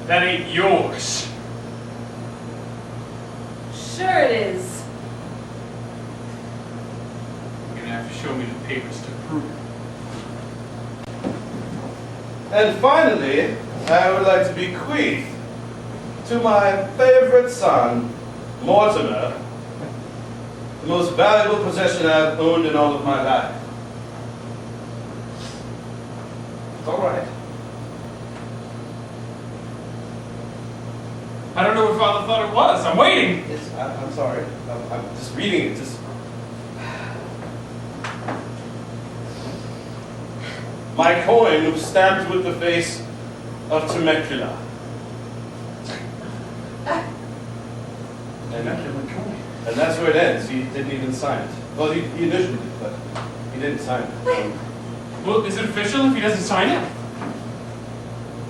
That ain't yours. Sure it is. You're gonna have to show me the papers to prove it. And finally, I would like to bequeath to my favorite son, Mortimer, the most valuable possession I've owned in all of my life. It's all right. I don't know what Father thought it was. I'm waiting. Yes, I'm sorry. I'm just reading it. Just my coin was stamped with the face of Temecula. And that's where it ends. He didn't even sign it. Well, he initialed it, but he didn't sign it. Well, is it official if he doesn't sign it?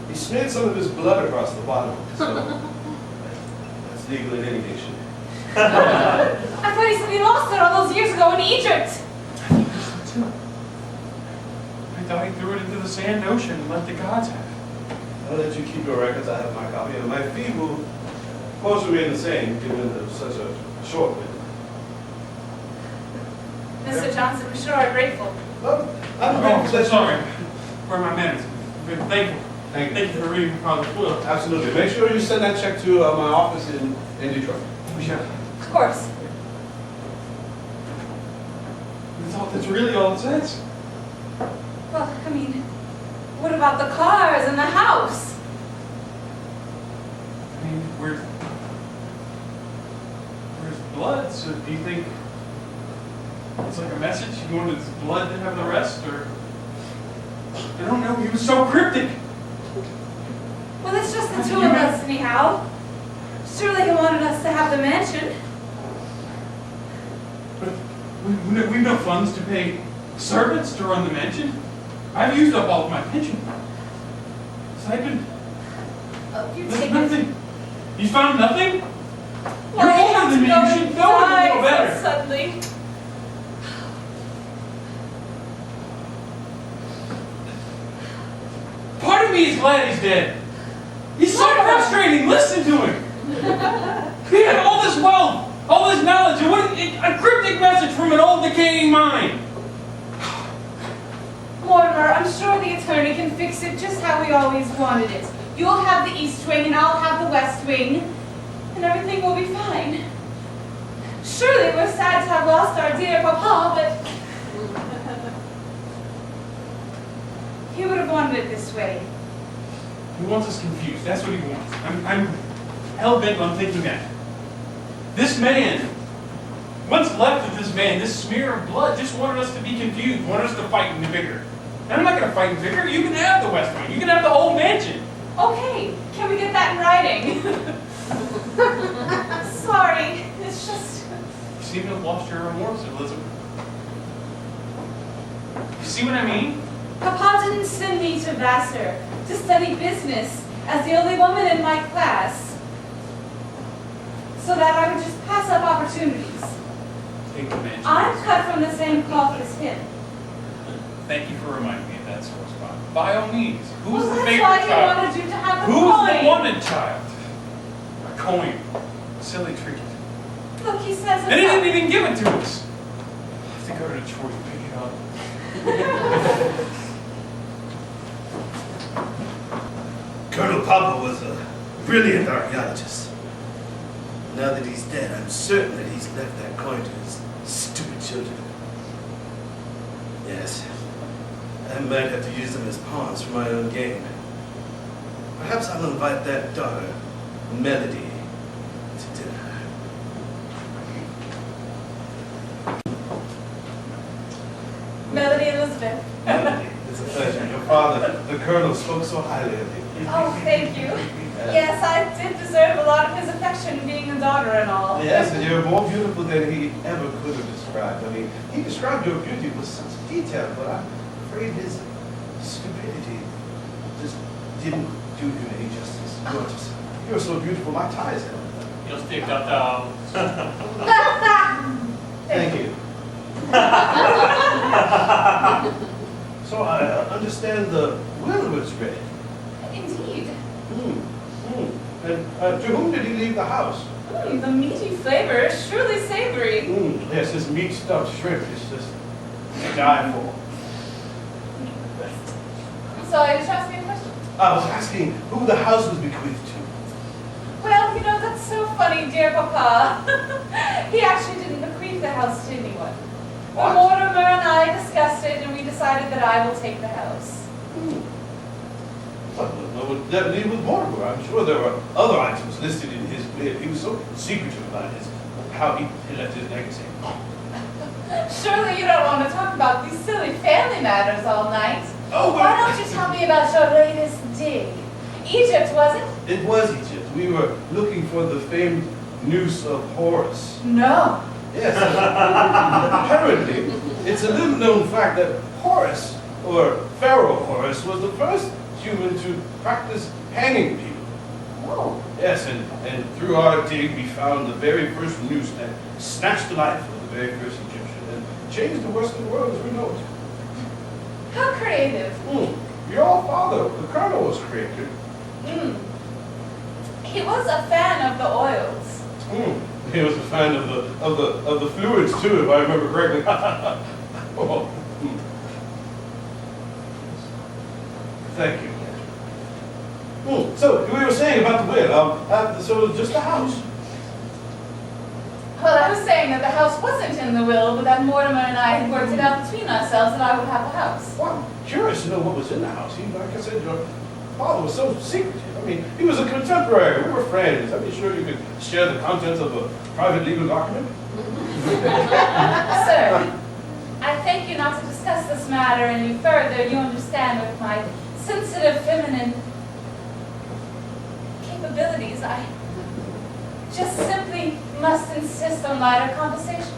He smeared some of his blood across the bottom. So that's legal in any nation. I thought he said he lost it all those years ago in Egypt. I thought he threw it into the sand ocean and let the gods have it. I'll let you keep your records. I have my copy. And my fee will, of course, remain the same, given such a short window. Mr. Johnson, we sure are grateful. Well, I'm Oh, grateful so that sorry. Where are my manners? Thank you. Thank you. Thank you for reading Father's will. Absolutely. Make sure you send that check to my office in Detroit. Yeah. Of course. That's really all it says. Well, I mean, what about the cars and the house? I mean, where's blood? So do you think it's like a message? You wanted his blood to have the rest, or I don't know. He was so cryptic. Well, it's just the two of us anyhow. Surely he wanted us to have the mansion. But we've no funds to pay servants to run the mansion. I've used up all of my pension. Stipend. Oh, you There's take nothing. it. You found nothing? Well, You're I older have than to me. go You should know it a little inside better. suddenly. Part of me is glad he's dead. He's so frustrating. Listen to him. He had all this wealth, all this knowledge, and a cryptic message from an old decaying mind. Mortimer, I'm sure the attorney can fix it just how we always wanted it. You'll have the east wing and I'll have the west wing, and everything will be fine. Surely we're sad to have lost our dear papa, but he would have wanted it this way. He wants us confused. That's what he wants. I'm hell-bent on thinking that. This man, what's left of this man, this smear of blood, just wanted us to be confused, wanted us to fight and bicker. And I'm not going to fight and bicker. You can have the West Wing. You can have the whole mansion. Okay, can we get that in writing? Sorry, it's just... You seem to have lost your remorse, Elizabeth. You see what I mean? Papa didn't send me to Vassar to study business as the only woman in my class, so that I would just pass up opportunities. Take the mansion. I'm cut from the same cloth as him. Thank you for reminding me of that sore spot. By all means. Who's Well, the that's favorite why he child? wanted you to have the Who's coin. the wanted child? A coin. Silly trinket. Look, he says And he it's didn't even give it to us. I have to go to Detroit and pick it up. Colonel Papa was a brilliant archaeologist. Now that he's dead, I'm certain that he's left that coin to his stupid children. Yes, I might have to use them as pawns for my own game. Perhaps I'll invite that daughter, Melody, to dinner. Melody Elizabeth. Melody, it's a pleasure. Your father, the colonel, spoke so highly of you. Oh, thank you. Yes, I did deserve a lot of his affection, being a daughter and all. Yes, and you're more beautiful than he ever could have described. I mean, he described your beauty with such detail, but I'm afraid his stupidity just didn't do you any justice. You're so beautiful, my ties held. You'll stick that out. Thank you. So I understand the will was read. Indeed. And to whom did he leave the house? The meaty flavor is surely savory. Yes, this meat stuffed shrimp is just to die for. So I just asked me a question. I was asking who the house was bequeathed to. Well, that's so funny, dear Papa. He actually didn't bequeath the house to anyone. What? Mortimer and I discussed it, and we decided that I will take the house. What would that leave with Mortimer? I'm sure there were other items listed in his will. He was so secretive about how he left his legacy. Surely you don't want to talk about these silly family matters all night. Oh, Why don't you tell me about your latest dig? Egypt, was it? It was Egypt. We were looking for the famed noose of Horus. No. Yes. Apparently, it's a little known fact that Horus, or Pharaoh Horus, was the first human to practice hanging people. Oh. Yes, and through our dig, we found the very first noose that snatched the life of the very first Egyptian and changed the Western world as we know it. How creative. Your father, the colonel, was creative. He was a fan of the oils. He was a fan of the fluids too, if I remember correctly. Oh. Thank you. So we were saying about the will. So just the house. Well, I was saying that the house wasn't in the will, but that Mortimer and I had worked it out between ourselves that I would have the house. Well, I'm curious to know what was in the house. Like I said, your father was so secretive. I mean, he was a contemporary. We were friends. I mean, sure you could share the contents of a private legal document? Sir, I thank you not to discuss this matter any further. You understand with my sensitive feminine capabilities, I just simply must insist on lighter conversation.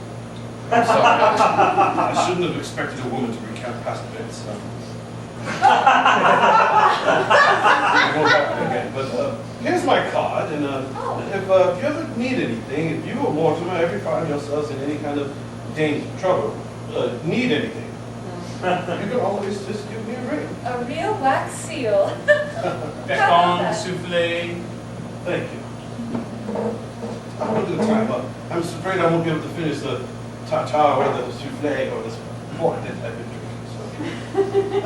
I'm sorry. I shouldn't have expected a woman to recount past events. I won't happen again. But here's my card, and if you ever need anything, if you or Mortimer ever find yourselves in any kind of danger, trouble, need anything, you can always just give me a ring. A real wax seal. Becon, souffle. Thank you. I'm going to the time up. I'm afraid I won't be able to finish the tartare or the souffle or the port that I've been drinking. So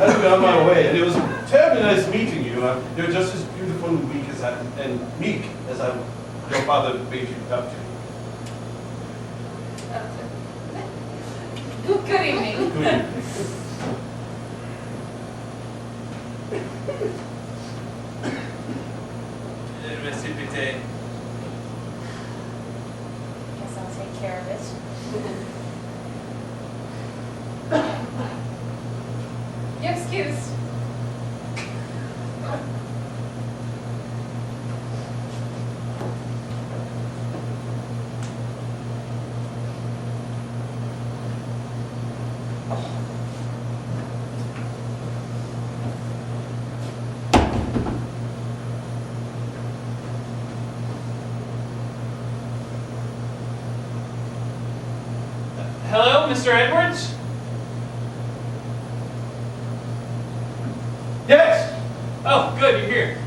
I've been on my way, and it was terribly nice meeting you. You're just as beautiful and weak and meek as your father made you up to. Good evening. Good evening. Recipe. Guess I'll take care of it. You're excused. Hello, Mr. Edwards? Yes! Oh, good, you're here.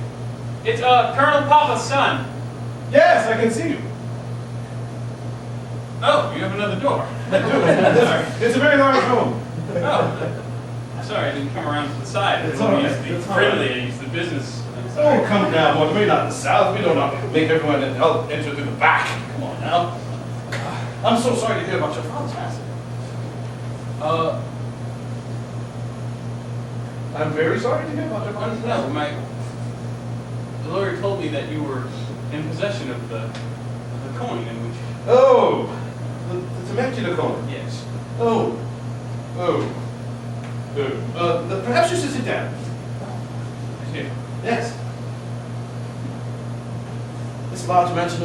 It's Colonel Papa's son. Yes, I can see you. Oh, you have another door. It's a very large home. Oh, sorry, I didn't come around to the side. It's all right. I used the It's all right. friendly, I used the business. I'm sorry. Oh, come down. Well, we're not in the South. We don't make everyone enter through the back. Come on now. I'm so sorry to hear about your father's passing. I'm very sorry to hear about your father's No, the lawyer told me that you were in possession of the coin in which. Oh, the Temecula coin. Yes. Oh. Perhaps you should sit down. Here. Yes. This large mansion of